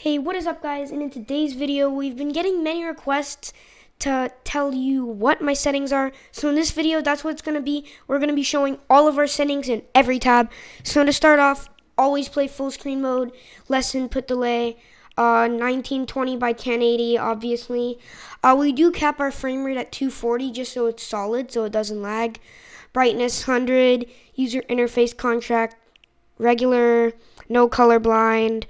Hey, what is up guys? And in today's video, we've been getting many requests to tell you what my settings are. So in this video, that's what it's going to be. We're going to be showing all of our settings in every tab. So to start off, always play full screen mode, less input delay, 1920 by 1080 obviously. We do cap our frame rate at 240 just so it's solid, so it doesn't lag. Brightness 100, user interface contract, regular, no color blind.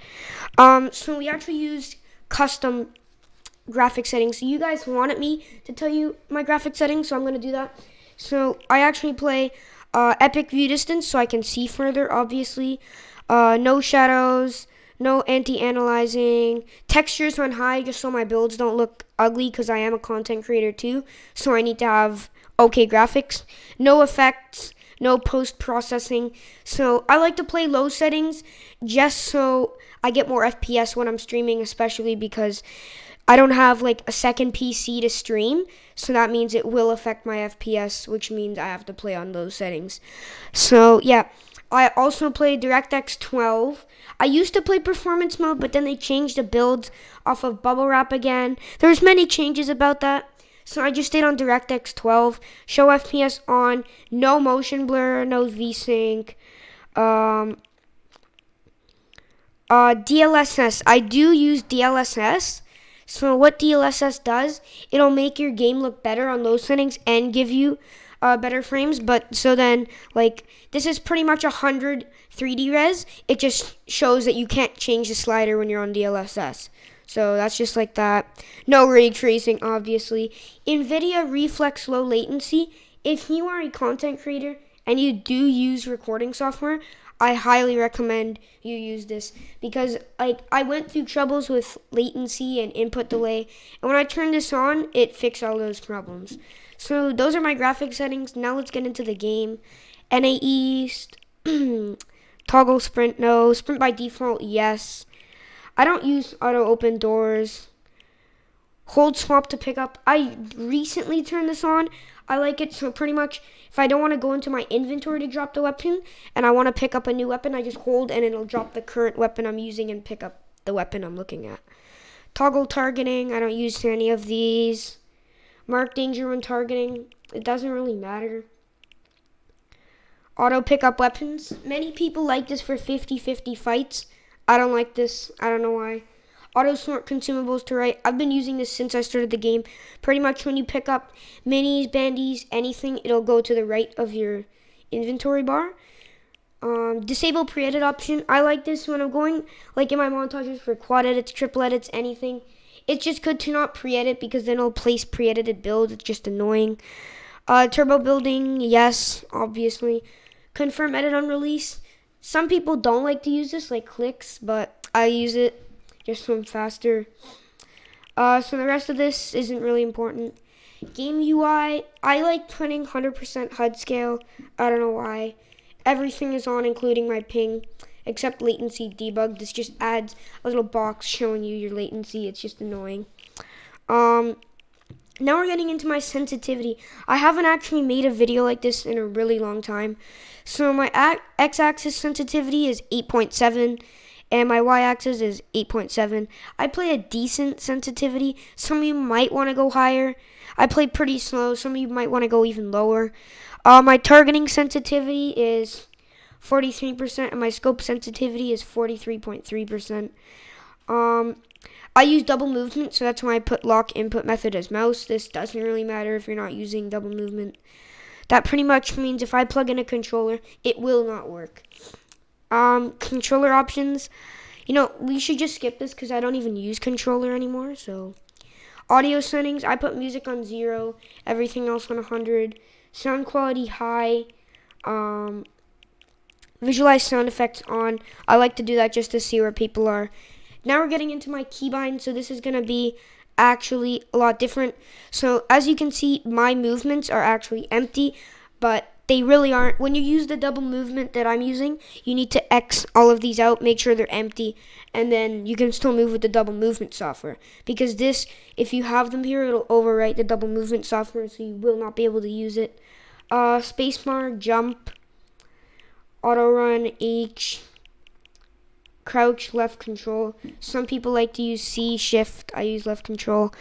So we actually used custom graphic settings. So you guys wanted me to tell you my graphic settings, so I'm going to do that. So I actually play epic view distance so I can see further, obviously. No shadows, no anti-analyzing. Textures on high just so my builds don't look ugly because I am a content creator too. So I need to have okay graphics. No effects, no post-processing. So I like to play low settings just so I get more FPS when I'm streaming, especially because I don't have like a second PC to stream, so that means it will affect my FPS, which means I have to play on those settings. So yeah, I also play DirectX 12. I used to play performance mode, but then they changed the build off of bubble wrap again. There's many changes about that. So I just stayed on DirectX 12, show FPS on, no motion blur, no VSync, DLSS. I do use DLSS. So what DLSS does, it'll make your game look better on those settings and give you better frames. But so then, like, this is pretty much 100 3D res. It just shows that you can't change the slider when you're on DLSS. So that's just like that. No ray tracing, obviously. NVIDIA Reflex Low Latency. If you are a content creator and you do use recording software, I highly recommend you use this because I went through troubles with latency and input delay, and when I turned this on, it fixed all those problems. So those are my graphic settings. Now let's get into the game. NA East, toggle sprint, no. Sprint by default, yes. I don't use auto open doors. Hold swap to pick up. I recently turned this on. I like it, so pretty much if I don't want to go into my inventory to drop the weapon and I want to pick up a new weapon, I just hold and it'll drop the current weapon I'm using and pick up the weapon I'm looking at. Toggle targeting. I don't use any of these. Mark danger when targeting. It doesn't really matter. Auto pick up weapons. Many people like this for 50-50 fights. I don't like this. I don't know why. Auto sort consumables to right. I've been using this since I started the game. Pretty much when you pick up minis, bandies, anything, it'll go to the right of your inventory bar. Disable pre-edit option. I like this when I'm going, like in my montages for quad edits, triple edits, anything. It's just good to not pre-edit because then it'll place pre-edited builds. It's just annoying. Turbo building, yes, obviously. Confirm edit on release. Some people don't like to use this, like clicks, but I use it just so I'm faster. So the rest of this isn't really important. Game UI, I like putting 100% HUD scale. I don't know why. Everything is on, including my ping, except latency debug. This just adds a little box showing you your latency. It's just annoying. Now we're getting into my sensitivity. I haven't actually made a video like this in a really long time. So my x-axis sensitivity is 8.7 and my y-axis is 8.7. I play a decent sensitivity. Some of you might want to go higher. I play pretty slow. Some of you might want to go even lower. My targeting sensitivity is 43% and my scope sensitivity is 43.3%. I use double movement, so that's why I put lock input method as mouse. This doesn't really matter if you're not using double movement. That pretty much means if I plug in a controller, it will not work. Controller options. You know, we should just skip this because I don't even use controller anymore. So, audio settings. I put music on 0, everything else on 100. Sound quality high. Visualize sound effects on. I like to do that just to see where people are. Now we're getting into my keybinds, so this is going to be actually a lot different. So as you can see, my movements are actually empty, but they really aren't. When you use the double movement that I'm using, you need to X all of these out, make sure they're empty, and then you can still move with the double movement software. Because this, if you have them here, it'll overwrite the double movement software, so you will not be able to use it. Spacebar, jump, auto run, H, crouch, left control. Some people like to use C, shift. I use left control.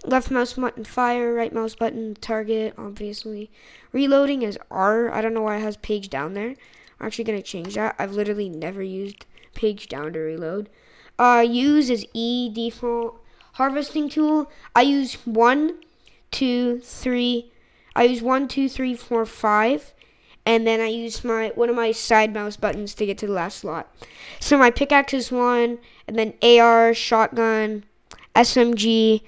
Left mouse button fire, right mouse button target, obviously. Reloading is R. I don't know why it has page down there. I'm actually going to change that. I've literally never used page down to reload. Use is E, default. Harvesting tool, I use 1, 2, 3. I use 1, 2, 3, 4, 5. And then I use one of my side mouse buttons to get to the last slot. So my pickaxe is 1, and then AR, shotgun, SMG,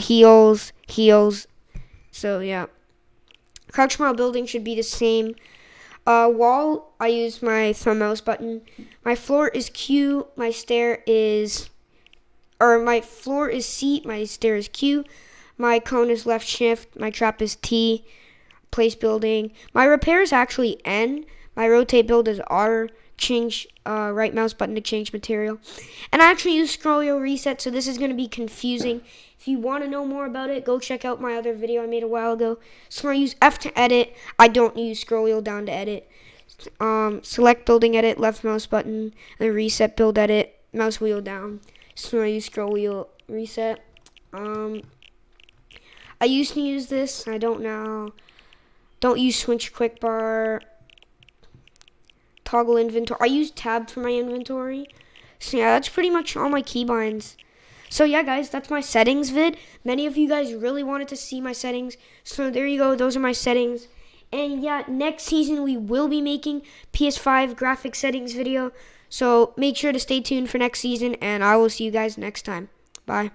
heals. So yeah. Crouch while building should be the same. Wall, I use my thumb mouse button. My floor is Q, my stair is, my floor is C, my stair is Q. My cone is left shift, my trap is T. Place building. My repair is actually N. My rotate build is R. Change right mouse button to change material. And I actually use scroll wheel reset, so this is going to be confusing. If you want to know more about it, go check out my other video I made a while ago. So I use F to edit. I don't use scroll wheel down to edit. Select building edit, left mouse button, and reset build edit, mouse wheel down. So I use scroll wheel reset. I used to use this. I don't now. Don't use switch quick bar. Toggle inventory. I use tab for my inventory. So yeah, that's pretty much all my keybinds. So yeah, guys, that's my settings vid. Many of you guys really wanted to see my settings. So there you go. Those are my settings. And yeah, next season we will be making PS5 graphic settings video. So make sure to stay tuned for next season, and I will see you guys next time. Bye.